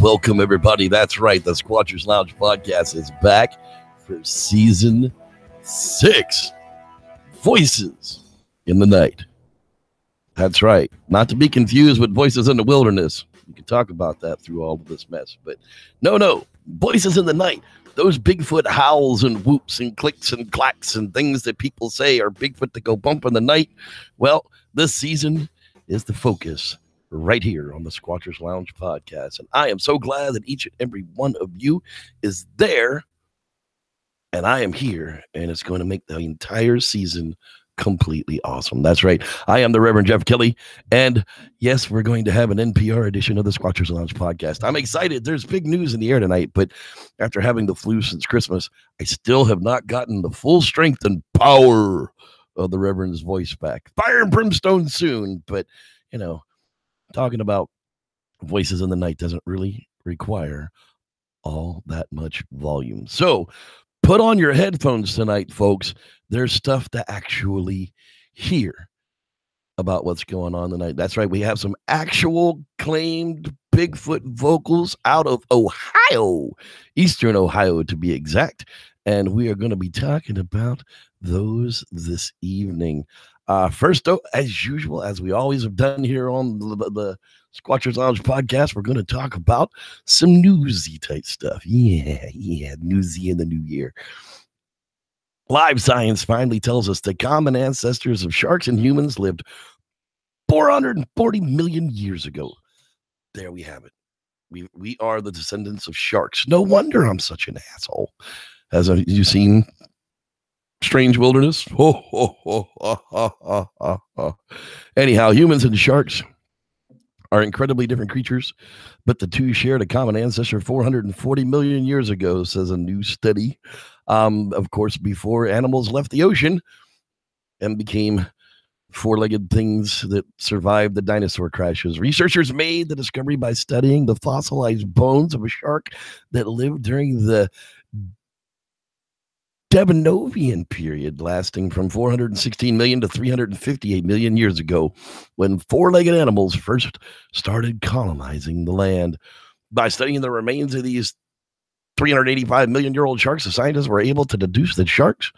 Welcome, everybody. That's right. The Squatchers Lounge podcast is back for season 6. Voices in the Night. That's right. Not to be confused with Voices in the Wilderness. We can talk about that through all of this mess. But no. Voices in the Night. Those Bigfoot howls and whoops and clicks and clacks and things that people say are Bigfoot that go bump in the night. Well, this season is the focus right here on the Squatchers Lounge podcast. And I am so glad that each and every one of you is there. And I am here, and it's going to make the entire season completely awesome. That's right. I am the Reverend Jeff Kelly. And yes, we're going to have an NPR edition of the Squatchers Lounge podcast. I'm excited. There's big news in the air tonight, but after having the flu since Christmas, I still have not gotten the full strength and power of the Reverend's voice back. Fire and brimstone soon, but talking about voices in the night doesn't really require all that much volume. So put on your headphones tonight, folks. There's stuff to actually hear about what's going on tonight. That's right. We have some actual claimed Bigfoot vocals out of Ohio, Eastern Ohio to be exact. And we are going to be talking about those this evening. First, though, as usual, as we always have done here on the Squatchers Lounge podcast, we're going to talk about some newsy type stuff. Yeah, newsy in the new year. Live science finally tells us the common ancestors of sharks and humans lived 440 million years ago. There we have it. We are the descendants of sharks. No wonder I'm such an asshole. Have you seen Strange Wilderness? Anyhow, humans and sharks are incredibly different creatures, but the two shared a common ancestor 440 million years ago, says a new study. Of course, before animals left the ocean and became four-legged things that survived the dinosaur crashes. Researchers made the discovery by studying the fossilized bones of a shark that lived during the Devonian period, lasting from 416 million to 358 million years ago, when four-legged animals first started colonizing the land. By studying the remains of these 385 million-year-old sharks, the scientists were able to deduce that sharks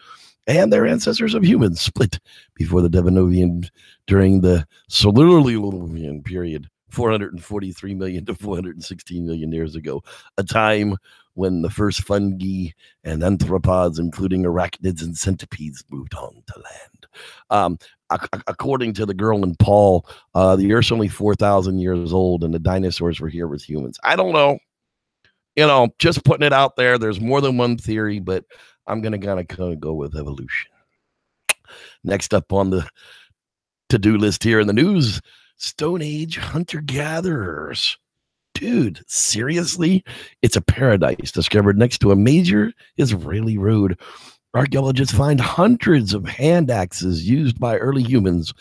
and their ancestors of humans split before the Devonian during the Silurian period, 443 million to 416 million years ago, a time when the first fungi and arthropods, including arachnids and centipedes, moved on to land. According to the girl in Paul, the Earth's only 4,000 years old, and the dinosaurs were here with humans. I don't know. Just putting it out there. There's more than one theory, but I'm going to kind of go with evolution. Next up on the to-do list here in the news, Stone Age hunter-gatherers. Dude, seriously? It's a paradise discovered next to a major Israeli road. Archaeologists find hundreds of hand axes used by early humans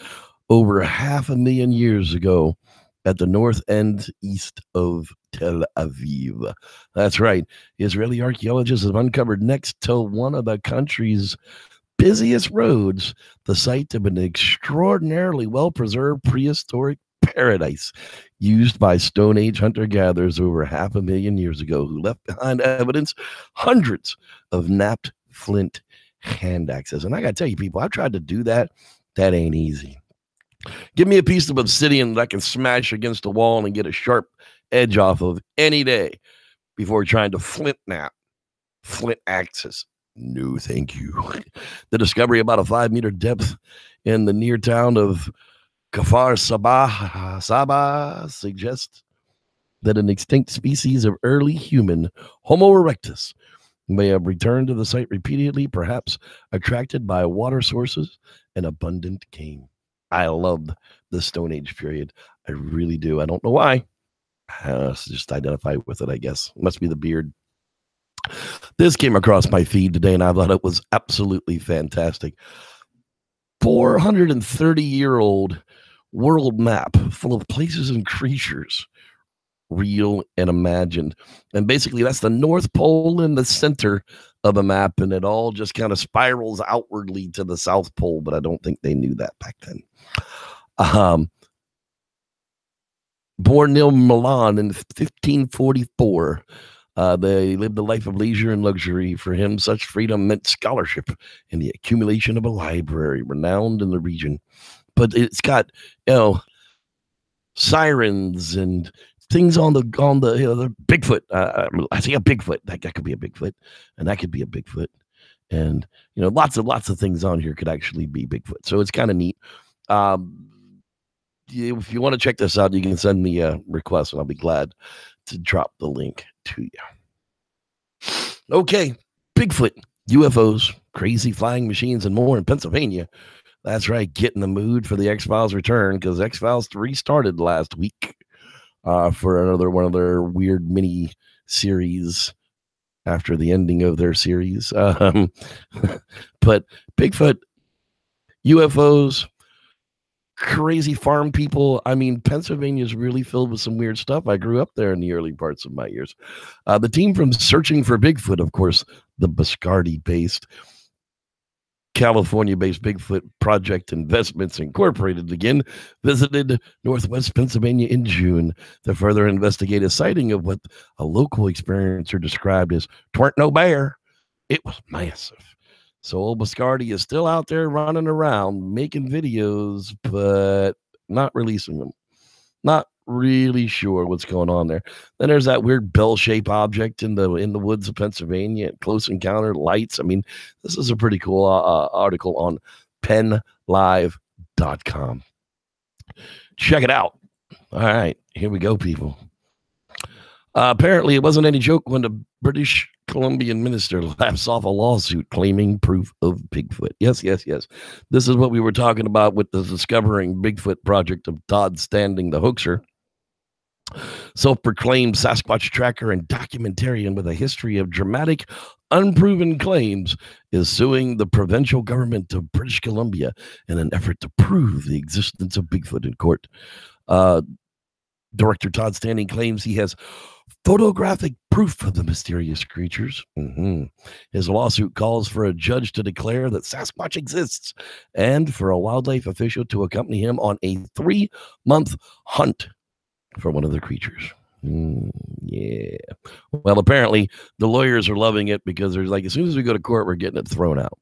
over 500,000 years ago at the north end east of Tel Aviv. That's right. Israeli archaeologists have uncovered next to one of the country's busiest roads the site of an extraordinarily well-preserved prehistoric paradise used by Stone Age hunter-gatherers over 500,000 years ago, who left behind evidence hundreds of knapped flint hand axes. And I gotta tell you, people, I've tried to do that. That ain't easy. Give me a piece of obsidian that I can smash against the wall and get a sharp edge off of any day before trying to flint axes. No, thank you. The discovery about a 5-meter depth in the near town of Kfar Saba suggests that an extinct species of early human, Homo erectus, may have returned to the site repeatedly, perhaps attracted by water sources and abundant game. I love the Stone Age period. I really do. I don't know why. Just identify with it, I guess. Must be the beard. This came across my feed today, and I thought it was absolutely fantastic. 430-year-old world map full of places and creatures, real and imagined. And basically, that's the North Pole in the center of a map, and it all just kind of spirals outwardly to the South Pole, but I don't think they knew that back then. born near Milan in 1544. They lived a life of leisure and luxury. For him, such freedom meant scholarship and the accumulation of a library renowned in the region. But it's got, sirens and things on the the Bigfoot. I see a Bigfoot. That could be a Bigfoot, and that could be a Bigfoot, and lots of things on here could actually be Bigfoot. So it's kind of neat. If you want to check this out, you can send me a request, and I'll be glad to drop the link to you. Okay, Bigfoot, UFOs, crazy flying machines, and more in Pennsylvania. That's right. Get in the mood for the X-Files return, because X-Files restarted last week for another one of their weird mini series after the ending of their series. But Bigfoot, UFOs, crazy farm people. I mean, Pennsylvania is really filled with some weird stuff. I grew up there in the early parts of my years. The team from Searching for Bigfoot, of course, the Biscardi-based, California-based Bigfoot Project Investments Incorporated again visited Northwest Pennsylvania in June to further investigate a sighting of what a local experiencer described as "'twarn't no bear. It was massive." So old Biscardi is still out there running around making videos, but not releasing them. Not really sure what's going on there. Then there's that weird bell-shaped object in the woods of Pennsylvania, Close Encounter Lights. I mean, this is a pretty cool article on PennLive.com. Check it out. All right, here we go, people. Apparently, it wasn't any joke when the British Columbian minister laughs off a lawsuit claiming proof of Bigfoot. Yes. This is what we were talking about with the Discovering Bigfoot project of Todd Standing, the hoaxer. Self-proclaimed Sasquatch tracker and documentarian with a history of dramatic, unproven claims is suing the provincial government of British Columbia in an effort to prove the existence of Bigfoot in court. Director Todd Standing claims he has photographic proof of the mysterious creatures. His lawsuit calls for a judge to declare that Sasquatch exists and for a wildlife official to accompany him on a 3-month hunt for one of the creatures. Yeah. Well, apparently the lawyers are loving it because there's as soon as we go to court, we're getting it thrown out.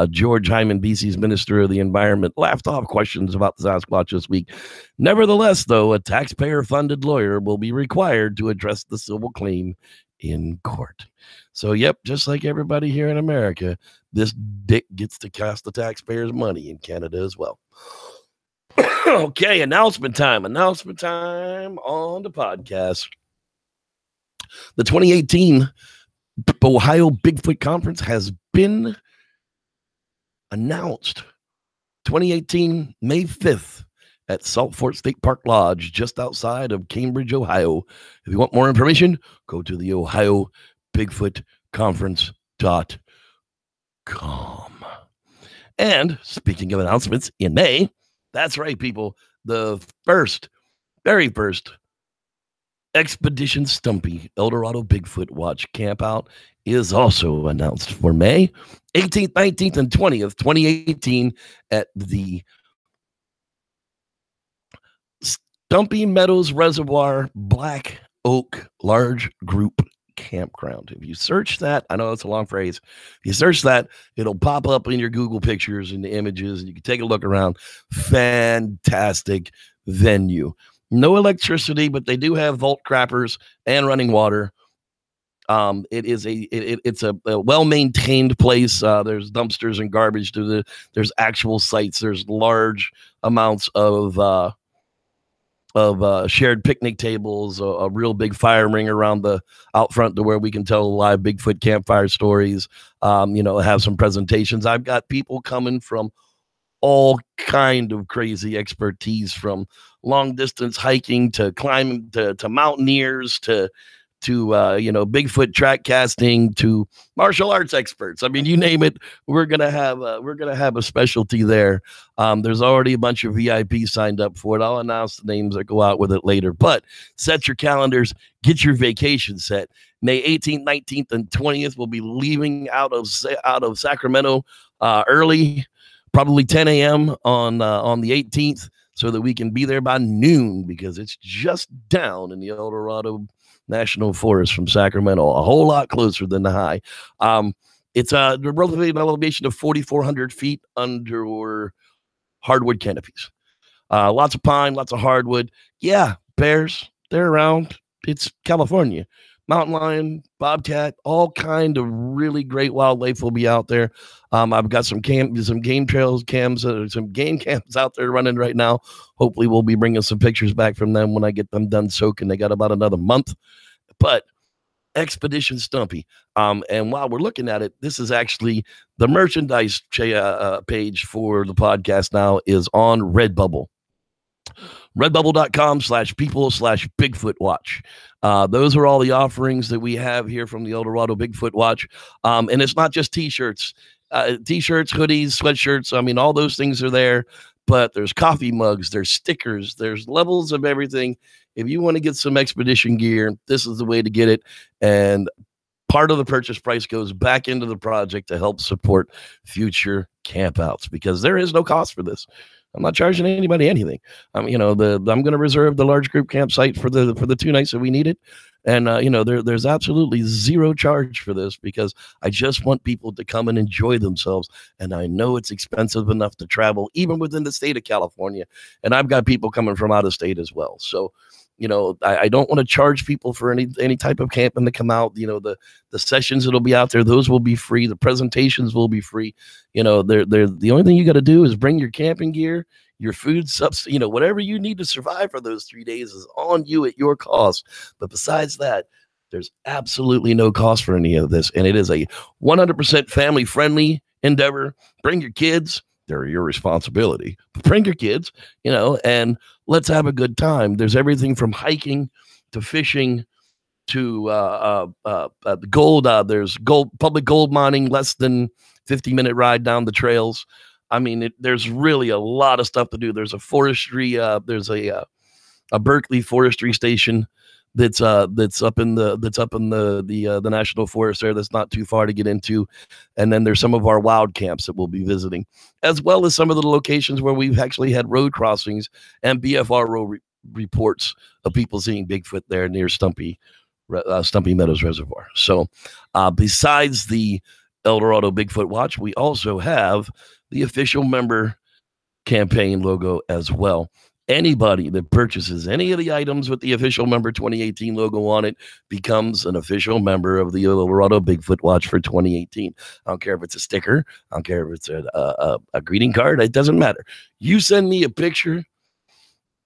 George Hyman, BC's Minister of the Environment, laughed off questions about the Sasquatch this week. Nevertheless, though, a taxpayer-funded lawyer will be required to address the civil claim in court. So, yep, just like everybody here in America, this dick gets to cost the taxpayers money in Canada as well. Okay, announcement time on the podcast. The 2018 Ohio Bigfoot Conference has been announced. 2018, May 5th at Salt Fork State Park Lodge, just outside of Cambridge, Ohio. If you want more information, go to the Ohio Bigfoot Conference.com. And speaking of announcements, in May, that's right, people, the very first Expedition Stumpy Eldorado Bigfoot Watch campout is also announced for May 18th, 19th, and 20th, 2018 at the Stumpy Meadows Reservoir Black Oak Large Group Campground. If you search that, I know it's a long phrase. If you search that, it'll pop up in your Google pictures and the images, and you can take a look around. Fantastic venue. No electricity, but they do have vault crappers and running water. It's a well-maintained place. There's dumpsters and garbage there's actual sites. There's large amounts of shared picnic tables, a real big fire ring around out front to where we can tell live Bigfoot campfire stories, have some presentations. I've got people coming from all kind of crazy expertise, from long distance hiking to climbing to mountaineers to Bigfoot track casting to martial arts experts. I mean, you name it, we're gonna have a specialty there. There's already a bunch of VIPs signed up for it. I'll announce the names that go out with it later, but set your calendars, get your vacation set. May 18th, 19th, and 20th, we'll be leaving out of Sacramento early, probably 10 a.m. on the 18th. so that we can be there by noon, because it's just down in the Eldorado National Forest from Sacramento, a whole lot closer than the high. It's a relative elevation of 4,400 feet under hardwood canopies. Lots of pine, lots of hardwood. Yeah, bears, they're around. It's California. Mountain lion, bobcat, all kind of really great wildlife will be out there. I've got some game trails cams, some game cams out there running right now. Hopefully we'll be bringing some pictures back from them when I get them done soaking. They got about another month. But Expedition Stumpy. And while we're looking at it, this is actually the merchandise page for the podcast now is on Redbubble. Redbubble.com/people/Bigfoot Watch. Those are all the offerings that we have here from the Eldorado Bigfoot Watch. And it's not just t-shirts, hoodies, sweatshirts. I mean, all those things are there, but there's coffee mugs, there's stickers, there's levels of everything. If you want to get some expedition gear, this is the way to get it. And part of the purchase price goes back into the project to help support future campouts, because there is no cost for this. I'm not charging anybody anything. I'm going to reserve the large group campsite for the 2 nights that we need it. And, there's absolutely zero charge for this, because I just want people to come and enjoy themselves. And I know it's expensive enough to travel even within the state of California. And I've got people coming from out of state as well. So, I don't want to charge people for any type of camping to come out. The sessions that'll be out there, those will be free. The presentations will be free. They're the only thing you got to do is bring your camping gear, your food, whatever you need to survive for those 3 days is on you at your cost. But besides that, there's absolutely no cost for any of this. And it is a 100% family friendly endeavor. Bring your kids. They're your responsibility. But bring your kids, and let's have a good time. There's everything from hiking to fishing to gold. There's public gold mining, less than 50-minute ride down the trails. I mean, there's really a lot of stuff to do. There's a forestry. There's a Berkeley forestry station that's up in the national forest there. That's not too far to get into. And then there's some of our wild camps that we'll be visiting, as well as some of the locations where we've actually had road crossings and BFRO reports of people seeing Bigfoot there near Stumpy Meadows Reservoir. So besides the Eldorado Bigfoot Watch, we also have the official member campaign logo as well. Anybody that purchases any of the items with the official member 2018 logo on it becomes an official member of the Eldorado Bigfoot Watch for 2018. I don't care if it's a sticker. I don't care if it's a greeting card. It doesn't matter. You send me a picture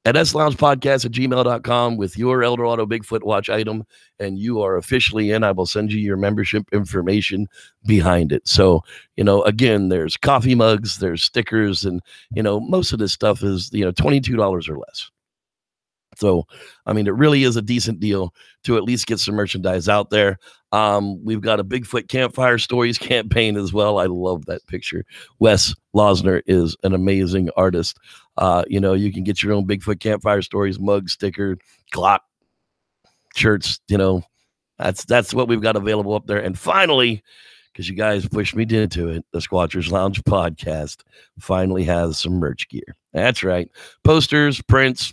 at sloungepodcast@gmail.com with your Eldorado Bigfoot Watch item, and you are officially in. I will send you your membership information behind it. So, again, there's coffee mugs, there's stickers, and, most of this stuff is, $22 or less. So, I mean, it really is a decent deal to at least get some merchandise out there. We've got a Bigfoot Campfire Stories campaign as well. I love that picture. Wes Losner is an amazing artist. You can get your own Bigfoot Campfire Stories mug, sticker, Glock, shirts. That's what we've got available up there. And finally, because you guys pushed me into it, the Squatchers Lounge podcast finally has some merch gear. That's right. Posters, prints,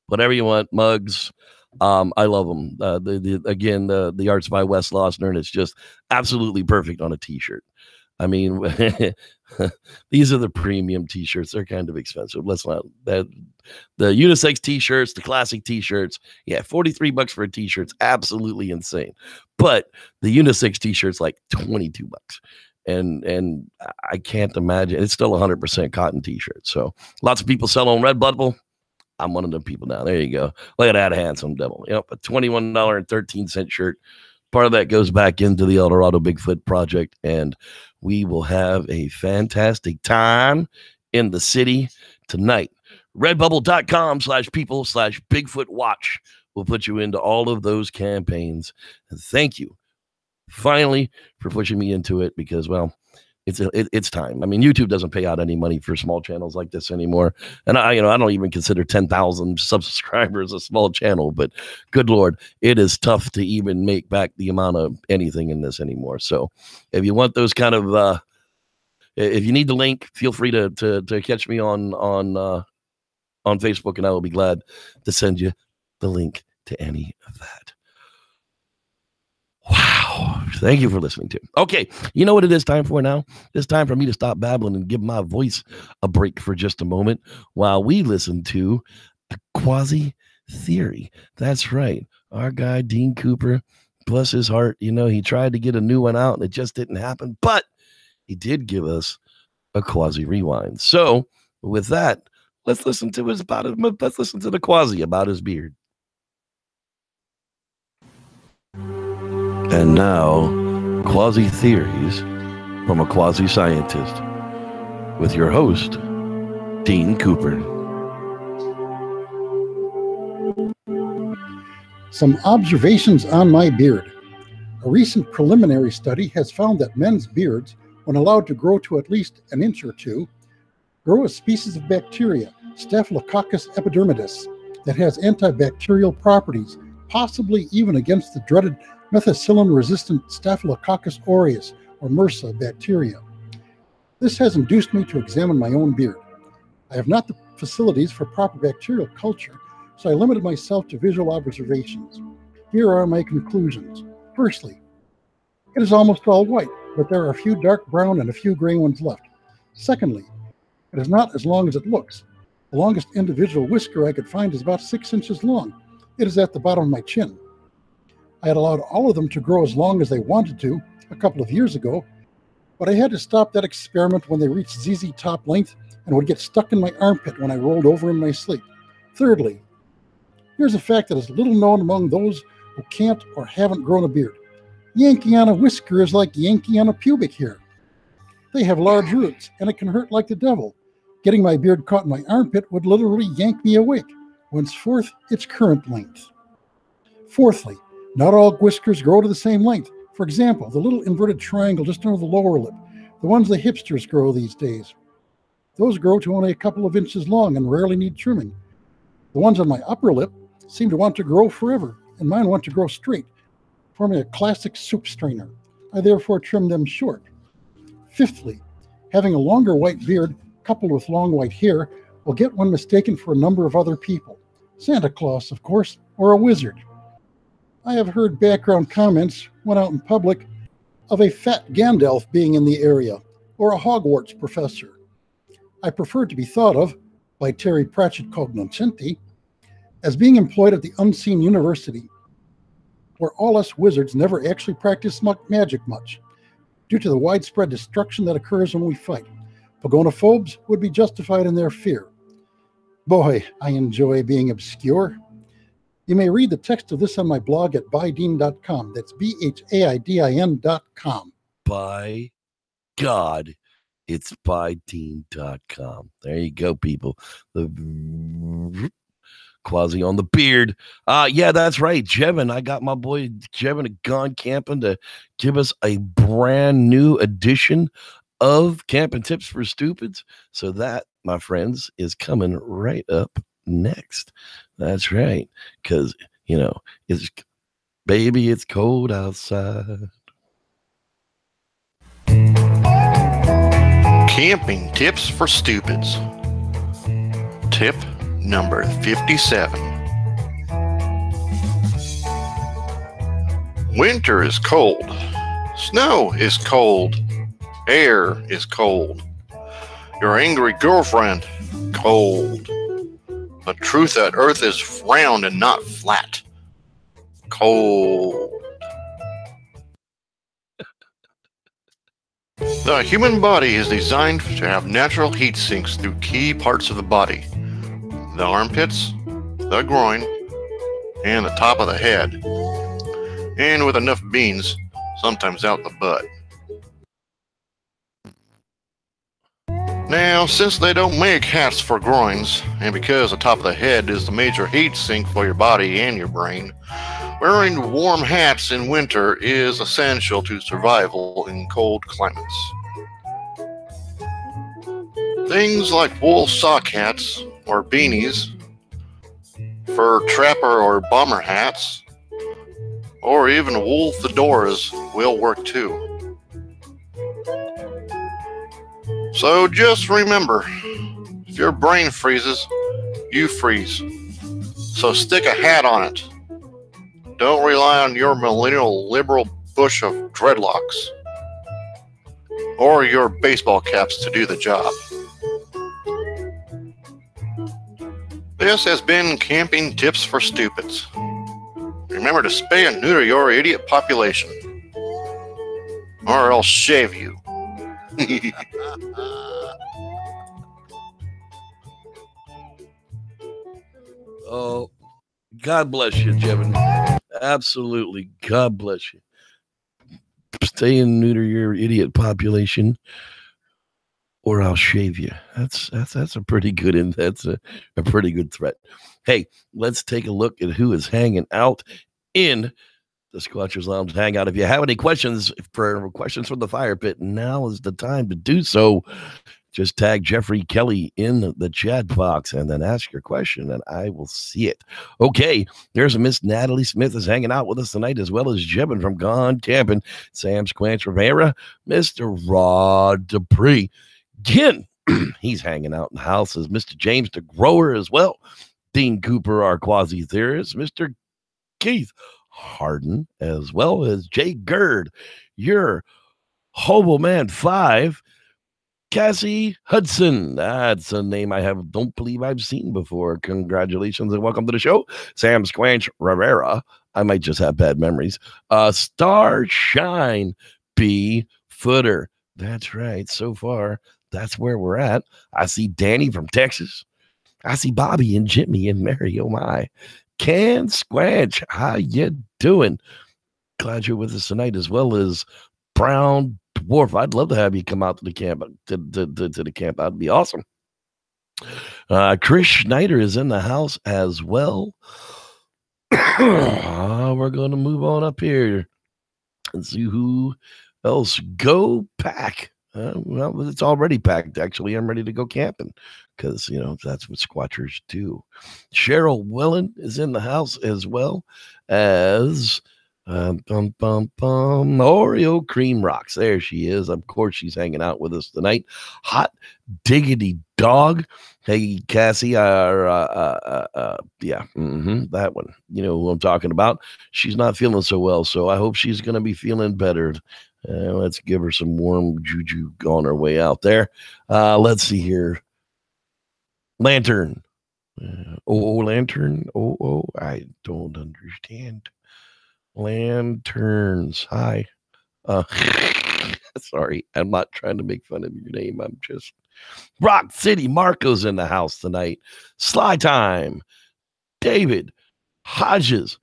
whatever you want, mugs. I love them. The art's by Wes Losner, and it's just absolutely perfect on a t-shirt. I mean, these are the premium t-shirts. They're kind of expensive. Let's not the unisex t-shirts, the classic t-shirts. Yeah, $43 for a t-shirt's absolutely insane. But the unisex t-shirt's like $22. And I can't imagine. It's still 100% cotton t-shirt. So lots of people sell on Redbubble. I'm one of them people now. There you go. Look at that handsome devil. A $21.13 shirt. Part of that goes back into the Eldorado Bigfoot Project, and we will have a fantastic time in the city tonight. Redbubble.com/people/Bigfoot Watch will put you into all of those campaigns. And thank you, finally, for pushing me into it, because, well, it's time. I mean, YouTube doesn't pay out any money for small channels like this anymore. And I don't even consider 10,000 subscribers a small channel, but good Lord, it is tough to even make back the amount of anything in this anymore. So if you want those kind of, if you need the link, feel free to catch me on on Facebook, and I will be glad to send you the link to any of that. Wow. Thank you for listening to. Okay. You know what it is time for now? It's time for me to stop babbling and give my voice a break for just a moment while we listen to a quasi theory. That's right. Our guy, Dean Cooper, bless his heart, he tried to get a new one out and it just didn't happen, but he did give us a quasi rewind. So with that, let's listen to the quasi about his beard. And now, quasi theories from a quasi scientist with your host, Dean Cooper. Some observations on my beard. A recent preliminary study has found that men's beards, when allowed to grow to at least an inch or two, grow a species of bacteria, Staphylococcus epidermidis, that has antibacterial properties, possibly even against the dreaded methicillin-resistant Staphylococcus aureus, or MRSA, bacteria. This has induced me to examine my own beard. I have not the facilities for proper bacterial culture, so I limited myself to visual observations. Here are my conclusions. Firstly, it is almost all white, but there are a few dark brown and a few gray ones left. Secondly, it is not as long as it looks. The longest individual whisker I could find is about 6 inches long. It is at the bottom of my chin. I had allowed all of them to grow as long as they wanted to a couple of years ago, but I had to stop that experiment when they reached ZZ top length and would get stuck in my armpit when I rolled over in my sleep. Thirdly, here's a fact that is little known among those who can't or haven't grown a beard. Yanking on a whisker is like yanking on a pubic hair. They have large roots, and it can hurt like the devil. Getting my beard caught in my armpit would literally yank me awake, whenceforth its current length. Fourthly, not all whiskers grow to the same length. For example, the little inverted triangle just under the lower lip, the ones the hipsters grow these days. Those grow to only a couple of inches long and rarely need trimming. The ones on my upper lip seem to want to grow forever, and mine want to grow straight, forming a classic soup strainer. I therefore trim them short. Fifthly, having a longer white beard coupled with long white hair will get one mistaken for a number of other people. Santa Claus, of course, or a wizard. I have heard background comments when out in public of a fat Gandalf being in the area, or a Hogwarts professor. I prefer to be thought of, by Terry Pratchett cognoscenti, as being employed at the Unseen University, where all us wizards never actually practice magic much, due to the widespread destruction that occurs when we fight. Pagonophobes would be justified in their fear. Boy, I enjoy being obscure. You may read the text of this on my blog at bydean.com. That's BHAIDIN.com. By God, it's bydean.com. There you go, people. The quasi on the beard. Yeah, that's right. Jevin, I got my boy Jevin gone camping to give us a brand new edition of Camping Tips for Stupids. So that, my friends, is coming right up next. That's right. Because, it's cold outside. Camping Tips for Stupids. Tip number 57. Winter is cold. Snow is cold. Air is cold. Your angry girlfriend, cold. The truth that Earth is round and not flat, cold. The human body is designed to have natural heat sinks through key parts of the body. The armpits, the groin, and the top of the head. And with enough beans, sometimes out the butt. Now, since they don't make hats for groins, and because the top of the head is the major heat sink for your body and your brain, wearing warm hats in winter is essential to survival in cold climates. Things like wool sock hats or beanies, fur trapper or bomber hats, or even wool fedoras will work too. So just remember, if your brain freezes, you freeze. So stick a hat on it. Don't rely on your millennial liberal bush of dreadlocks or your baseball caps to do the job. This has been Camping Tips for Stupids. Remember to spay and neuter your idiot population, or I'll shave you. Oh, God bless you, Jevin. Absolutely. God bless you. Stay and neuter your idiot population, or I'll shave you. That's a pretty good, and that's a pretty good threat. Hey, let's take a look at who is hanging out in the Squatchers Lounge Hangout. If you have any questions from the fire pit, now is the time to do so. Just tag Jeffrey Kelly in the chat box and then ask your question, and I will see it. Okay, there's Miss Natalie Smith is hanging out with us tonight, as well as Jebin from Gone Camping, Sam Squanch Rivera, Mr. Rod Dupree. Again, he's hanging out in the house as Mr. James the Grower as well. Dean Cooper, our quasi-theorist, Mr. Keith Harden, as well as Jay Gerd, your Hobo Man 5, Cassie Hudson. That's a name I don't believe I've seen before. Congratulations and welcome to the show. Sam Squanch Rivera. I might just have bad memories. Starshine B Footer. That's right. So far, that's where we're at. I see Danny from Texas. I see Bobby and Jimmy and Mary. Oh my. Can Squanch, how you doing? Glad you're with us tonight, as well as Brown Dwarf. I'd love to have you come out to the camp. To the camp, that'd be awesome. Chris Schneider is in the house as well. We're going to move on up here and see who else. Go pack. Well, it's already packed. Actually, I'm ready to go camping because, that's what Squatchers do. Cheryl Willen is in the house, as well as Oreo Cream Rocks. There she is. Of course, she's hanging out with us tonight. Hot Diggity Dog. Hey, Cassie. That one. You know who I'm talking about. She's not feeling so well, so I hope she's going to be feeling better. Let's give her some warm juju on her way out there. Let's see here. Lantern. Lantern. I don't understand. Lanterns. Hi. Sorry, I'm not trying to make fun of your name. I'm just Rock City. Marco's in the house tonight. Sly Time. David Hodges.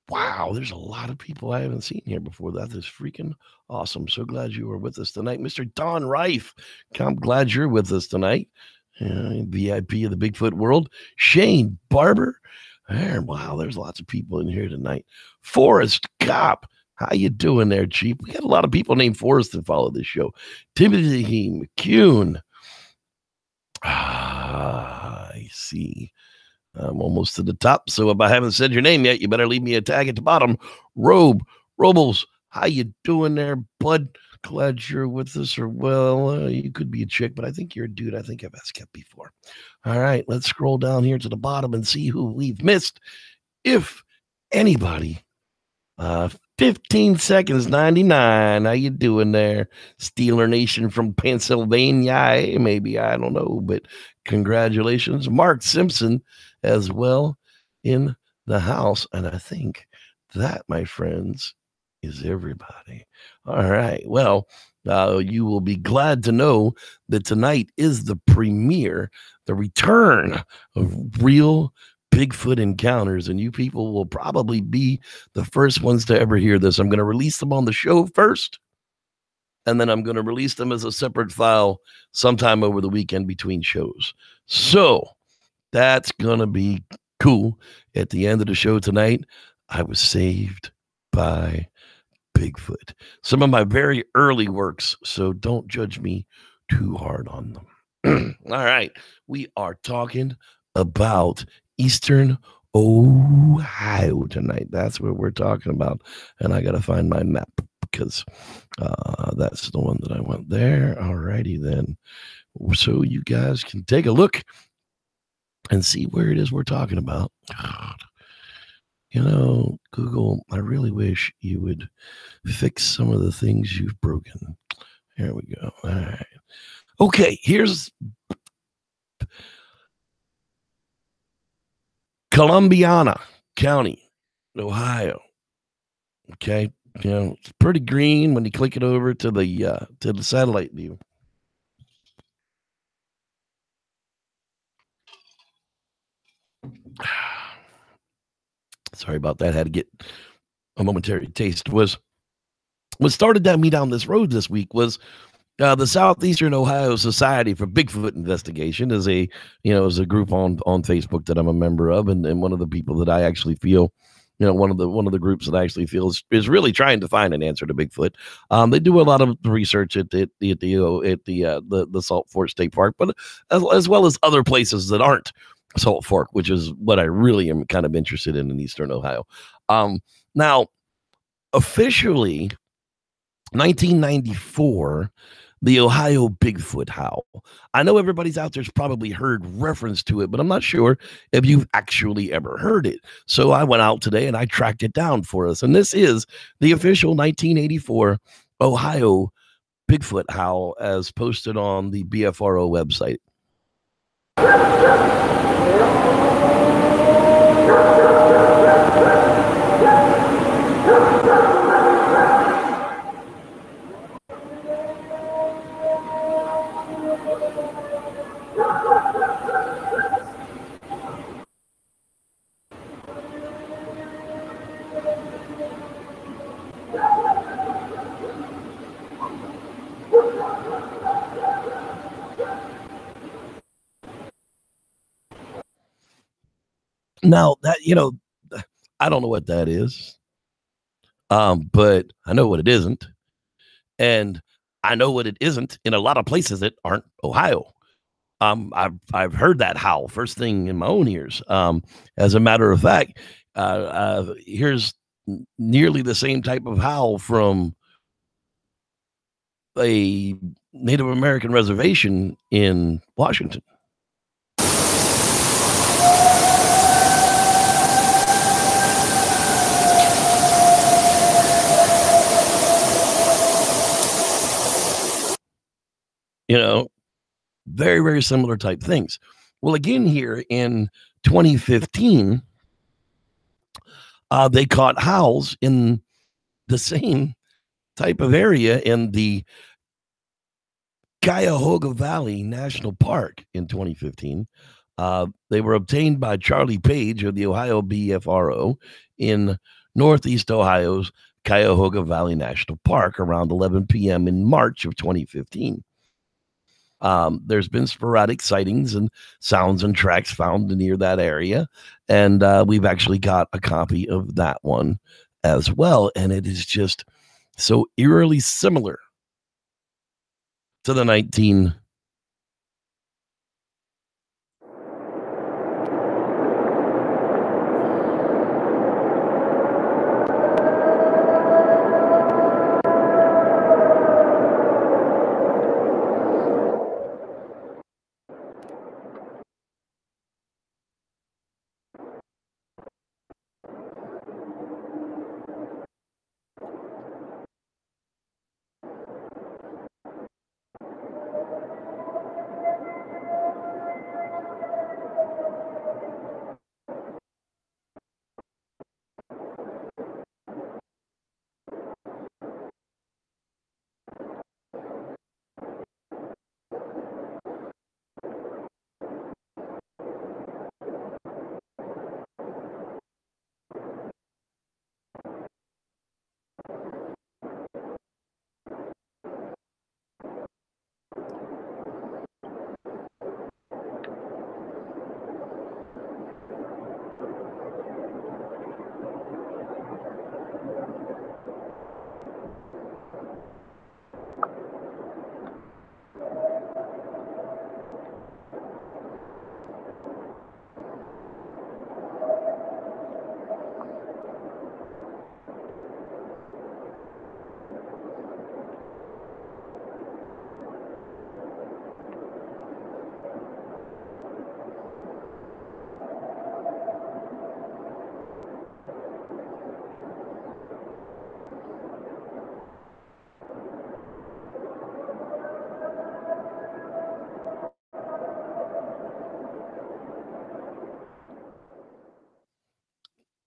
Wow, there's a lot of people I haven't seen here before. That is freaking awesome. So glad you were with us tonight. Mr. Don Reif, I'm glad you're with us tonight. VIP of the Bigfoot world. Shane Barber. Wow, there's lots of people in here tonight. Forrest Cop. How you doing there, Chief? We got a lot of people named Forrest that follow this show. Timothy McCune. I see. I'm almost to the top, so if I haven't said your name yet, you better leave me a tag at the bottom. Robles, how you doing there, bud? Glad you're with us. Or well, you could be a chick, but I think you're a dude. I think I've asked you before. All right, let's scroll down here to the bottom and see who we've missed, if anybody. 15 seconds 99. How you doing there, Steeler Nation from Pennsylvania? Maybe, I don't know, but congratulations. Mark Simpson as well in the house, and I think that, my friends, is everybody. All right, well, you will be glad to know that tonight is the premiere, the return of Real Bigfoot Encounters, and you people will probably be the first ones to ever hear this. I'm going to release them on the show first, and then I'm going to release them as a separate file sometime over the weekend between shows. So that's going to be cool. At the end of the show tonight, I was saved by Bigfoot. Some of my very early works, so don't judge me too hard on them. All right, we are talking about Eastern Ohio tonight. That's what we're talking about. And I got to find my map because that's the one that I want there. All righty then. So you guys can take a look and see where it is we're talking about. God. You know, Google, I really wish you would fix some of the things you've broken. Here we go. All right. Okay, here's Columbiana County, Ohio. Okay, you know, it's pretty green when you click it over to the satellite view. Sorry about that. Had to get a momentary taste. Was what started me down this road this week was the Southeastern Ohio Society for Bigfoot Investigation is a group on Facebook that I'm a member of, and one of the people that I actually feel, one of the groups that I actually feel is really trying to find an answer to Bigfoot. They do a lot of research at the Salt Fork State Park, but as well as other places that aren't Salt Fork, which is what I really am kind of interested in Eastern Ohio. Now, officially, 1994. The Ohio Bigfoot Howl. I know everybody's out there's probably heard reference to it, but I'm not sure if you've actually ever heard it. So I went out today and I tracked it down for us. And this is the official 1984 Ohio Bigfoot Howl as posted on the BFRO website. Now that, I don't know what that is. But I know what it isn't. And I know what it isn't in a lot of places that aren't Ohio. I've heard that howl first thing in my own ears. As a matter of fact, here's nearly the same type of howl from a Native American reservation in Washington. Very, very similar type things. Well, again, here in 2015, they caught howls in the same type of area in the Cuyahoga Valley National Park in 2015. They were obtained by Charlie Page of the Ohio BFRO in Northeast Ohio's Cuyahoga Valley National Park around 11 p.m. in March of 2015. There's been sporadic sightings and sounds and tracks found near that area. And we've actually got a copy of that one as well. And it is just so eerily similar to the 19.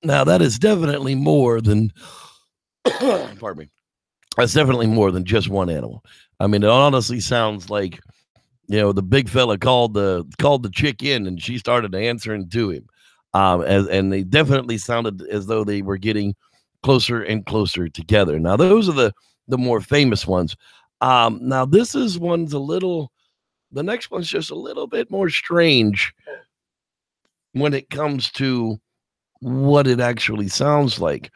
Now, that is definitely more than, pardon me, that's definitely more than just one animal. I mean, it honestly sounds like, the big fella called the chick in, and she started answering to him. And they definitely sounded as though they were getting closer and closer together. Now, those are the more famous ones. Now, this is the next one's just a little bit more strange when it comes to what it actually sounds like.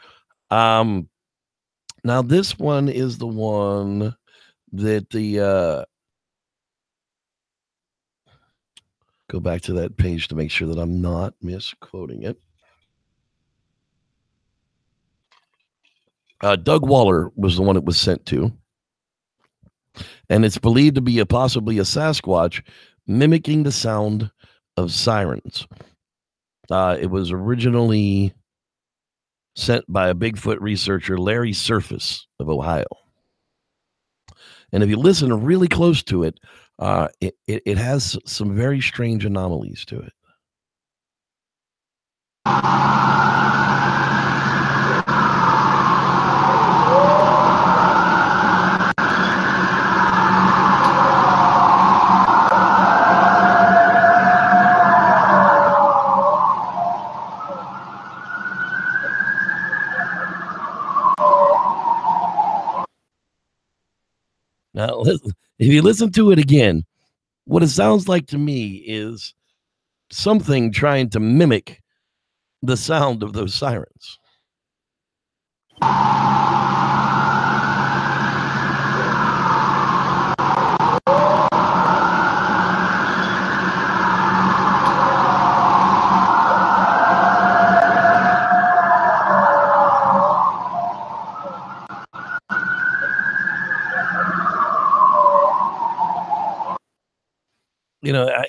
Now, this one is the one that go back to that page to make sure that I'm not misquoting it. Doug Waller was the one it was sent to. And it's believed to be possibly a Sasquatch mimicking the sound of sirens. It was originally sent by a Bigfoot researcher, Larry Surface of Ohio. And if you listen really close to it, it has some very strange anomalies to it. Now, if you listen to it again, what it sounds like to me is something trying to mimic the sound of those sirens.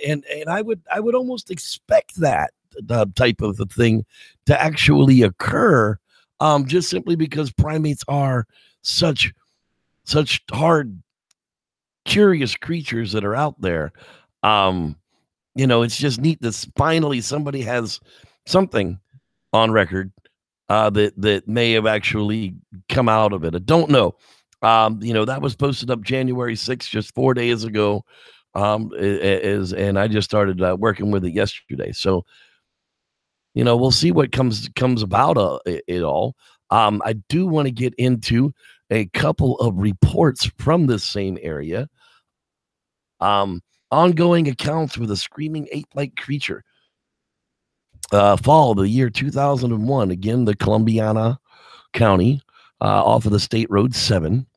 And I would almost expect that type of a thing to actually occur, just simply because primates are such hard, curious creatures that are out there. It's just neat that finally somebody has something on record that may have actually come out of it. I don't know. That was posted up January 6th, just 4 days ago. And I just started working with it yesterday. So, we'll see what comes about it all. I do want to get into a couple of reports from this same area. Ongoing accounts with a screaming ape-like creature. Fall of the year 2001. Again, the Columbiana County, off of the State Road 7,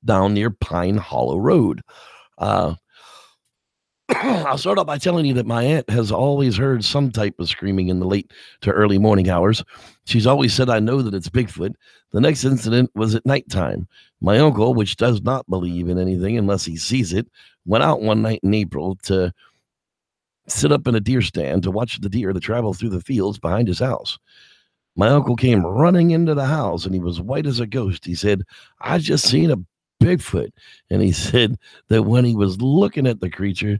down near Pine Hollow Road. I'll start off by telling you that my aunt has always heard some type of screaming in the late to early morning hours. She's always said, I know that it's Bigfoot. The next incident was at nighttime. My uncle, which does not believe in anything unless he sees it, went out one night in April to sit up in a deer stand to watch the deer that travel through the fields behind his house. My uncle came running into the house, and he was white as a ghost. He said, I just seen a Bigfoot. And he said that when he was looking at the creature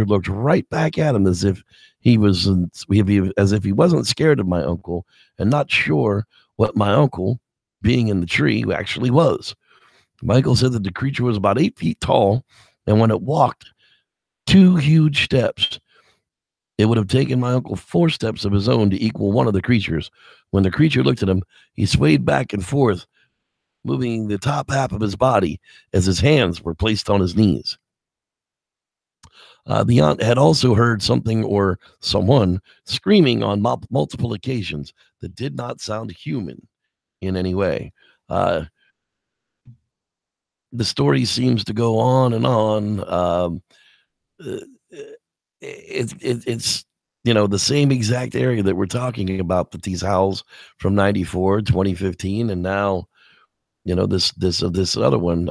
looked right back at him as if he wasn't scared of my uncle and not sure what my uncle, being in the tree, actually was. Michael said that the creature was about 8 feet tall, and when it walked 2 huge steps, it would have taken my uncle 4 steps of his own to equal one of the creatures. When the creature looked at him, he swayed back and forth, moving the top half of his body as his hands were placed on his knees. The aunt had also heard something or someone screaming on multiple occasions that did not sound human in any way. The story seems to go on and on. It's the same exact area that we're talking about, that these howls from 94, 2015, and now this other one.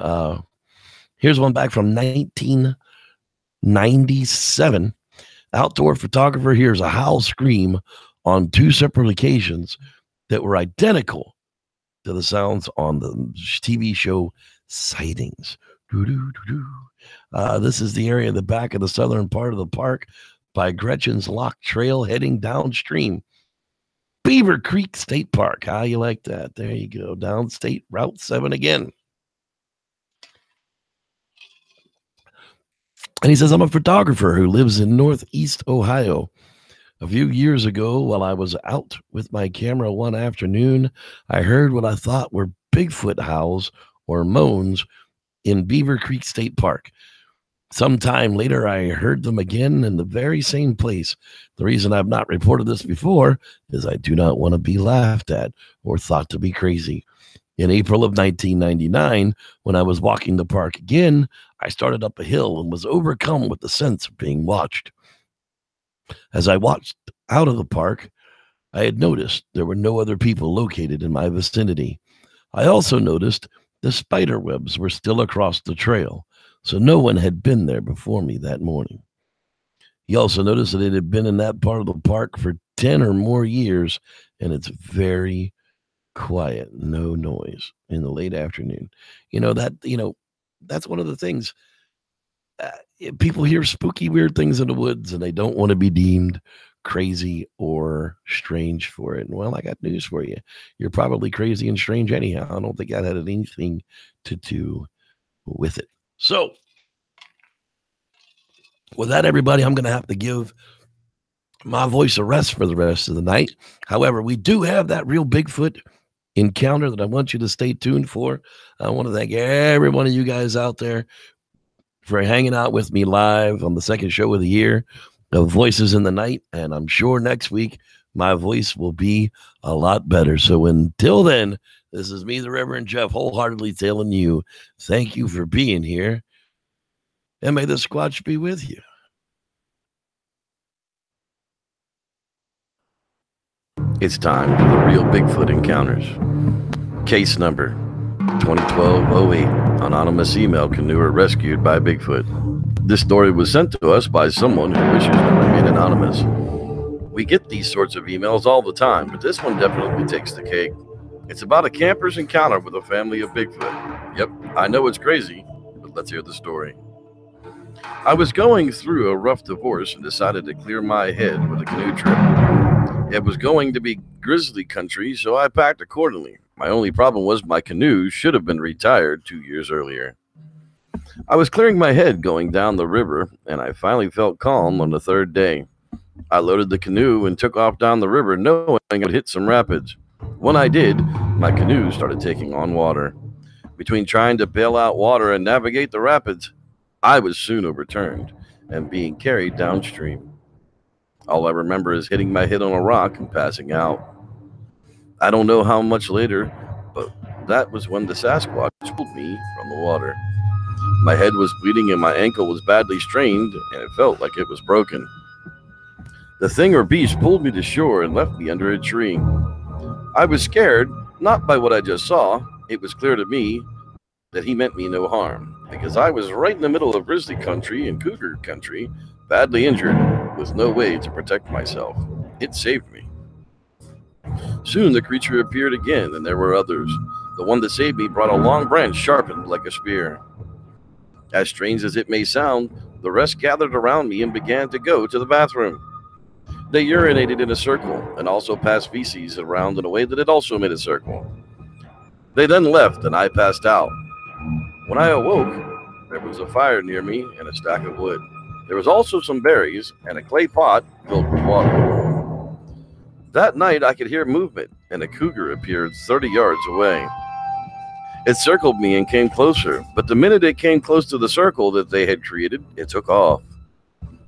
Here's one back from 1997. Outdoor photographer hears a howl scream on 2 separate occasions that were identical to the sounds on the TV show Sightings. This is the area in the back of the southern part of the park by Gretchen's Lock Trail heading downstream. Beaver Creek State Park. How you like that? There you go. Down State Route 7 again. And he says, I'm a photographer who lives in Northeast Ohio. A few years ago, while I was out with my camera one afternoon, I heard what I thought were Bigfoot howls or moans in Beaver Creek State Park. Sometime later, I heard them again in the very same place. The reason I've not reported this before is I do not want to be laughed at or thought to be crazy. In April of 1999, when I was walking the park again, I started up a hill and was overcome with the sense of being watched. As I watched out of the park, I had noticed there were no other people located in my vicinity. I also noticed the spider webs were still across the trail, so no one had been there before me that morning. He also noticed that it had been in that part of the park for 10 or more years, and it's very quiet, no noise in the late afternoon. That's one of the things. People hear spooky, weird things in the woods, and they don't want to be deemed crazy or strange for it. And well, I got news for you. You're probably crazy and strange anyhow. I don't think that had anything to do with it. So, with that, everybody, I'm going to have to give my voice a rest for the rest of the night. However, we do have that real Bigfoot encounter that I want you to stay tuned for. I want to thank every one of you guys out there for hanging out with me live on the second show of the year of Voices in the Night. And I'm sure next week my voice will be a lot better. So until then, this is me, the Reverend Jeff, wholeheartedly telling you, thank you for being here. And may the Squatch be with you. It's time for the real Bigfoot encounters. Case number 2012-08. Anonymous email canoer rescued by Bigfoot. This story was sent to us by someone who wishes to remain anonymous. We get these sorts of emails all the time, but this one definitely takes the cake. It's about a camper's encounter with a family of Bigfoot. Yep, I know it's crazy, but let's hear the story. I was going through a rough divorce and decided to clear my head with a canoe trip. It was going to be grizzly country, so I packed accordingly. My only problem was my canoe should have been retired 2 years earlier. I was clearing my head going down the river, and I finally felt calm on the third day. I loaded the canoe and took off down the river, knowing I would hit some rapids. When I did, my canoe started taking on water. Between trying to bail out water and navigate the rapids, I was soon overturned and being carried downstream. All I remember is hitting my head on a rock and passing out. I don't know how much later, but that was when the Sasquatch pulled me from the water. My head was bleeding and my ankle was badly strained, and it felt like it was broken. The thing or beast pulled me to shore and left me under a tree. I was scared, not by what I just saw. It was clear to me that he meant me no harm, because I was right in the middle of grizzly country and cougar country, badly injured, with no way to protect myself. It saved me. Soon the creature appeared again, and there were others. The one that saved me brought a long branch sharpened like a spear. As strange as it may sound, the rest gathered around me and began to go to the bathroom. They urinated in a circle and also passed feces around in a way that it also made a circle. They then left, and I passed out. When I awoke, there was a fire near me and a stack of wood. There was also some berries and a clay pot filled with water. That night, I could hear movement, and a cougar appeared 30 yards away. It circled me and came closer, but the minute it came close to the circle that they had created, it took off.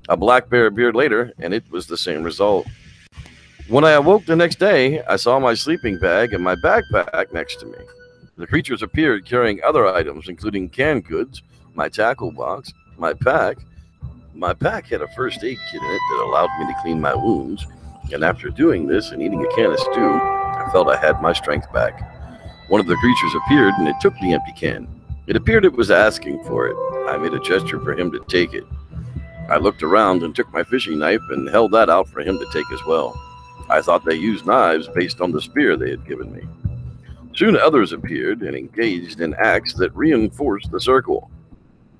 A black bear appeared later, and it was the same result. When I awoke the next day, I saw my sleeping bag and my backpack next to me. The creatures appeared carrying other items, including canned goods, my tackle box, my pack. My pack had a first aid kit in it that allowed me to clean my wounds, and after doing this and eating a can of stew, I felt I had my strength back. One of the creatures appeared, and it took the empty can. It appeared it was asking for it. I made a gesture for him to take it. I looked around and took my fishing knife and held that out for him to take as well. I thought they used knives based on the spear they had given me. Soon others appeared and engaged in acts that reinforced the circle.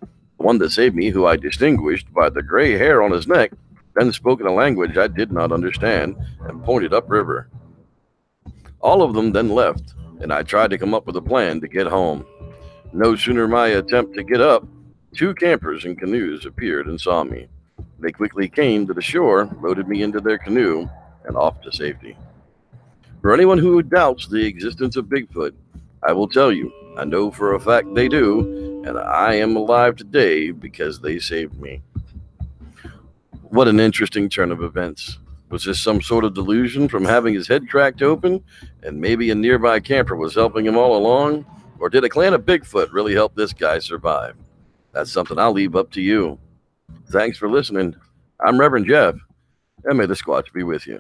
The one that saved me, who I distinguished by the gray hair on his neck, then spoke in a language I did not understand and pointed upriver. All of them then left, and I tried to come up with a plan to get home. No sooner my attempt to get up, 2 campers in canoes appeared and saw me. They quickly came to the shore, loaded me into their canoe, and off to safety. For anyone who doubts the existence of Bigfoot, I will tell you, I know for a fact they do, and I am alive today because they saved me. What an interesting turn of events. Was this some sort of delusion from having his head cracked open, and maybe a nearby camper was helping him all along? Or did a clan of Bigfoot really help this guy survive? That's something I'll leave up to you. Thanks for listening. I'm Reverend Jeff, and may the Squatch be with you.